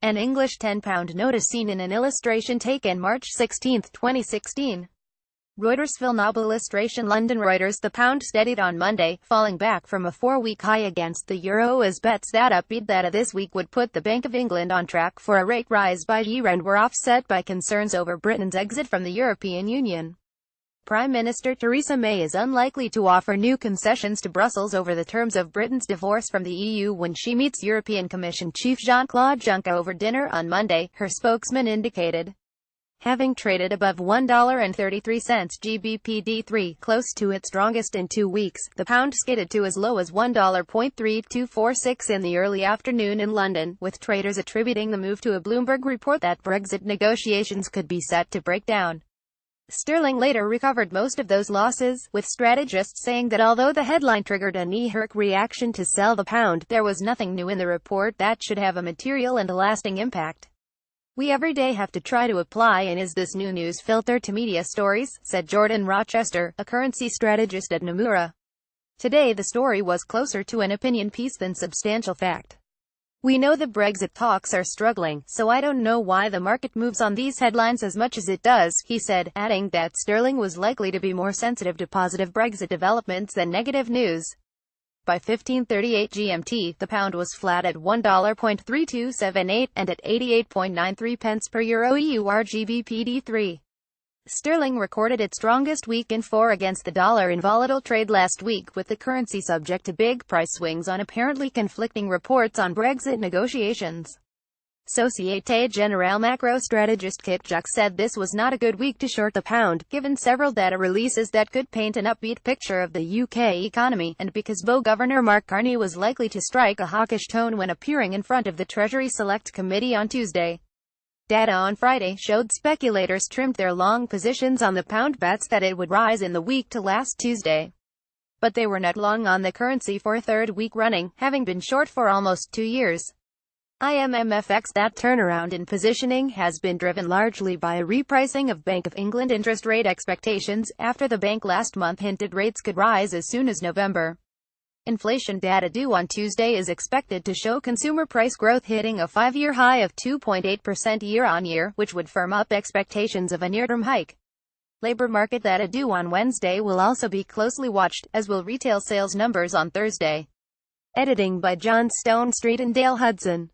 An English £10 note is seen in an illustration taken March 16, 2016. REUTERSPhil NobleIllustra London Reuters. The pound steadied on Monday, falling back from a 4-week high against the euro as bets that upbeat data this week would put the Bank of England on track for a rate rise by year-end were offset by concerns over Britain's exit from the European Union. Prime Minister Theresa May is unlikely to offer new concessions to Brussels over the terms of Britain's divorce from the EU when she meets European Commission Chief Jean-Claude Juncker over dinner on Monday, her spokesman indicated. Having traded above $1.33 GBP/D3, close to its strongest in 2 weeks, the pound skidded to as low as $1.3246 in the early afternoon in London, with traders attributing the move to a Bloomberg report that Brexit negotiations could be set to break down. Sterling later recovered most of those losses, with strategists saying that although the headline triggered a knee-jerk reaction to sell the pound, there was nothing new in the report that should have a material and lasting impact. "We every day have to try to apply and is this new news filter to media stories," said Jordan Rochester, a currency strategist at Nomura. Today the story was closer to an opinion piece than substantial fact. "We know the Brexit talks are struggling, so I don't know why the market moves on these headlines as much as it does," he said, adding that sterling was likely to be more sensitive to positive Brexit developments than negative news. By 15:38 GMT, the pound was flat at $1.3278 and at 88.93 pence per euro EUR GBP/D3. Sterling recorded its strongest week in 4 against the dollar in volatile trade last week, with the currency subject to big price swings on apparently conflicting reports on Brexit negotiations. Societe Generale macro strategist Kit Juck said this was not a good week to short the pound, given several data releases that could paint an upbeat picture of the UK economy, and because BoE Governor Mark Carney was likely to strike a hawkish tone when appearing in front of the Treasury Select Committee on Tuesday. Data on Friday showed speculators trimmed their long positions on the pound, bets that it would rise in the week to last Tuesday. But they were net long on the currency for a third week running, having been short for almost 2 years. IMMFX. That turnaround in positioning has been driven largely by a repricing of Bank of England interest rate expectations, after the bank last month hinted rates could rise as soon as November. Inflation data due on Tuesday is expected to show consumer price growth hitting a 5-year high of 2.8% year-on-year, which would firm up expectations of a near-term hike. Labor market data due on Wednesday will also be closely watched, as will retail sales numbers on Thursday. Editing by John Stone Street and Dale Hudson.